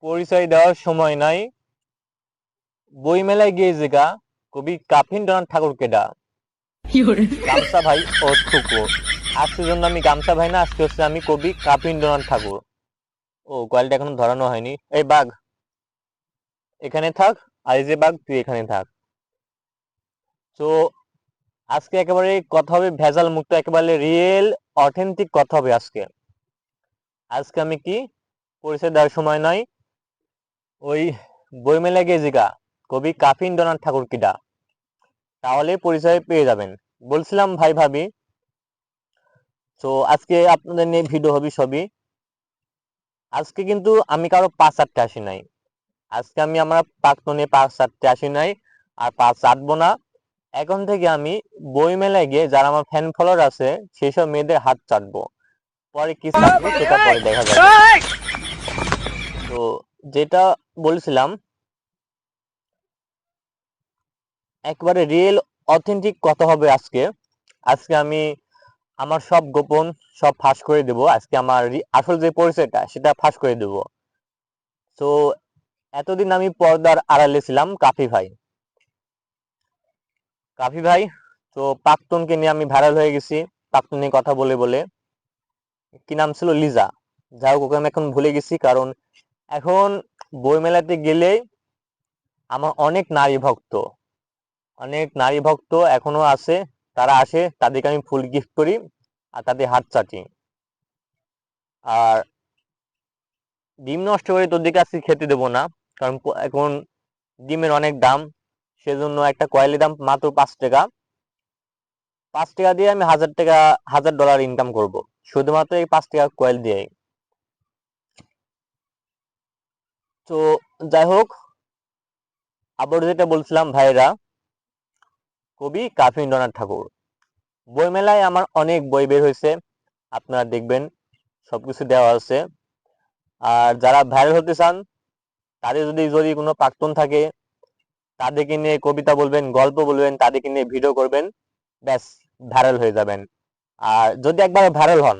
পরিচয় দেওয়ার সময় নাই, বই মেলায় গিয়ে যেগা কবি কাফিন্দ্রনাথ ঠাকুর কেডা। গামছা ভাই ও থুকু। আজকের জন্য আমি গামছা ভাই না, আজকে হচ্ছে আমি কবি কাফিন্দ্রনাথ ঠাকুর। ও কয়েলটা এখনো ধরানো হয়নি। এই বাঘ এখানে থাক, আর এই যে বাঘ তুই এখানে থাক। তো আজকে একেবারে কথা হবে ভেজাল মুক্ত, একেবারে রিয়েল অথেন্টিক কথা হবে আজকে। আজকে আমি কি পরিচয় দেওয়ার সময় নাই, ওই বই মেলায় গিয়ে জিগা কবি কাফিন্দ্রনাথ ঠাকুর কিডা, তাহলে পরিচয় পেয়ে যাবেন। বলছিলাম ভাই ভাবি, তো আজকে আপনাদের নিয়ে ভিডিও হবে সবই। আজকে কিন্তু আমি কারো পাঁচ চারটে আসি নাই, আজকে আমি আমার প্রাক্তনে পাঁচ চারটে আসি নাই, আর পাঁচ চাটবো না। এখন থেকে আমি বই মেলায় গিয়ে যারা আমার ফ্যান ফলোয়ার আছে সেই সব মেয়েদের হাত চাটবো। পরে কি চাটবো সেটা পরে দেখা যাবে। তো যেটা বলছিলাম, একবারে রিয়েল অথেন্টিক কথা হবে আজকে। আজকে আমি আমার সব গোপন সব ফাঁস করে দেব। আজকে আমার আসল যে পরিচয়টা সেটা ফাঁস করে দেব। তো এতদিন আমি পর্দার আড়ালে ছিলাম কাফি ভাই। কাফি ভাই, তো প্রাক্তনকে নিয়ে আমি ভাইরাল হয়ে গেছি। প্রাক্তন নিয়ে কথা বলে বলে, কি নাম ছিল, লিজা। যাই হোক, ওকে আমি এখন ভুলে গেছি, কারণ এখন বই মেলাতে গেলে আমার অনেক নারী ভক্ত এখনো আছে। তারা আসে, তাদেরকে আমি ফুল গিফট করি আর তাদের হাত চাটি। আর ডিম নষ্ট করে তোদের কাছে খেতে দেবো না, কারণ এখন ডিমের অনেক দাম। সেজন্য একটা কয়েলের দাম মাত্র 5 টাকা। 5 টাকা দিয়ে আমি 1000 টাকা, $1000 ইনকাম করব শুধুমাত্র এই 5 টাকা কয়েল দিয়ে। তো যাই হোক, আবার যেটা বলছিলাম ভাইরা, কবি কাফিন্দ্রনাথ ঠাকুর। বই মেলায় আমার অনেক বই বের হয়েছে, আপনারা দেখবেন সবকিছু দেওয়া আছে। আর যারা ভাইরাল হতে চান, তাদের যদি যদি কোনো প্রাক্তন থাকে, তাদেরকে নিয়ে কবিতা বলবেন, গল্প বলবেন, তাদেরকে নিয়ে ভিডিও করবেন, ব্যাস ভাইরাল হয়ে যাবেন। আর যদি একবার ভাইরাল হন,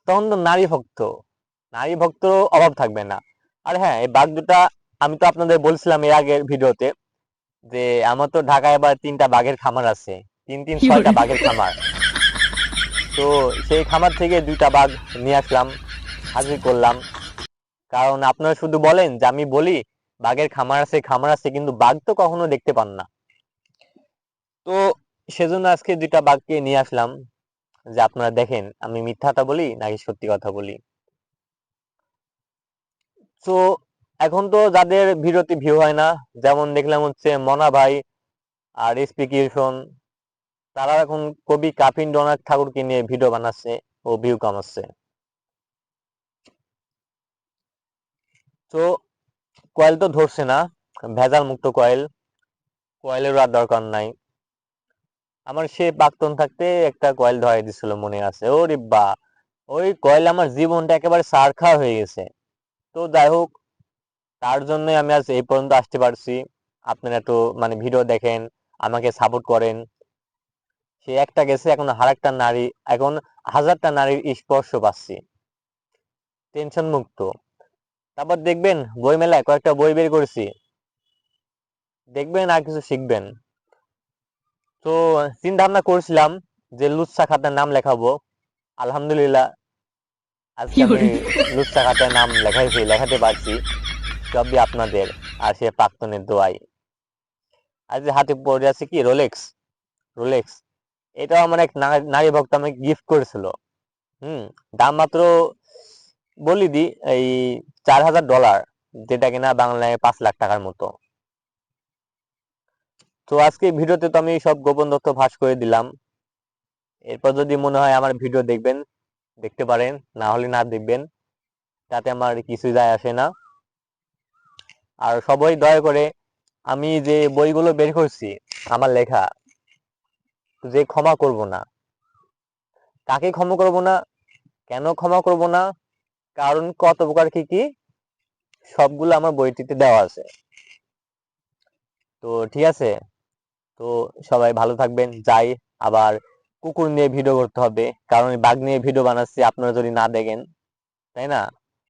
তখন তো নারী ভক্ত অভাব থাকবে না। আর হ্যাঁ, এই বাঘ দুটা আমি তো আপনাদের বলছিলাম এর আগের ভিডিওতে, যে আমার তো ঢাকায় এবার 3টা বাঘের খামার আছে। 6টা বাঘের খামার। তো সেই খামার থেকে 2টা বাঘ নিয়ে আসলাম, হাজির করলাম। কারণ আপনারা শুধু বলেন যে আমি বলি বাঘের খামার আছে, কিন্তু বাঘ তো কখনো দেখতে পান না। তো সেজন্য আজকে 2টা বাঘকে নিয়ে আসলাম, যে আপনারা দেখেন আমি মিথ্যাটা বলি নাকি সত্যি কথা বলি। তো এখন তো যাদের ভিডিওতে ভিউ হয় না, যেমন দেখলাম হচ্ছে মনা ভাই আর এসপি কিরসন, তারা এখন কবি কাফিন্দ্রনাথ ঠাকুরকে নিয়ে ভিডিও বানাচ্ছে ও ভিউ কামাচ্ছে। তো কয়েল তো ধরছে না, ভেজাল মুক্ত কয়েলের আর দরকার নাই। আমার সে প্রাক্তন থাকতে একটা কয়েল ধরাই দিছিল, মনে আছে? ও রিব্বা, ওই কয়েল আমার জীবনটা একেবারে সারখা হয়ে গেছে। তো যাই হোক, তার জন্যই আমি আজ এই পর্যন্ত আসতে পারছি। আপনারা একটু মানে ভিডিও দেখেন, আমাকে সাপোর্ট করেন। সে একটা গেছে, এখন আরেকটা নারী, এখন 1000টা নারীর স্পর্শ পাচ্ছি, টেনশন মুক্ত। তারপর দেখবেন বই মেলায় কয়েকটা বই বের করেছি, দেখবেন আর কিছু শিখবেন। তো চিন্তা ভাবনা করছিলাম যে লুচ্ছা খাতার নাম লেখাবো। আলহামদুলিল্লাহ, আজকে আমি লুচ্ছা খাতায় নাম লেখাতে পারছি, সবই আপনাদের আর সে প্রাক্তনের দোয়াই। আজ যে হাতে পড়ে আছে কি, রোলেক্স। এটাও আমার এক নারী ভক্ত আমাকে গিফট করেছিল। দাম মাত্র বলি দি এই $4000, যেটা কিনা বাংলায় 5 লাখ টাকার মতো। তো আজকে ভিডিওতে তো আমি সব গোপন তথ্য ফাঁস করে দিলাম। এরপর যদি মনে হয় আমার ভিডিও দেখবেন, দেখতে পারেন, না হলে না দেখবেন, তাতে আমার কিছু যায় আসে না। আর সবাই দয়া করে, আমি যে বইগুলো বের করছি আমার লেখা, যে ক্ষমা করব না। কাকে ক্ষমা করব না, কেন ক্ষমা করব না, কারণ কত প্রকার কি কি, সবগুলো আমার বইটিতে দেওয়া আছে। তো ঠিক আছে, তো সবাই ভালো থাকবেন। যাই, আবার কুকুর নিয়ে ভিডিও করতে হবে, কারণ বাঘ নিয়ে ভিডিও বানাচ্ছি আপনারা যদি না দেখেন, তাই না?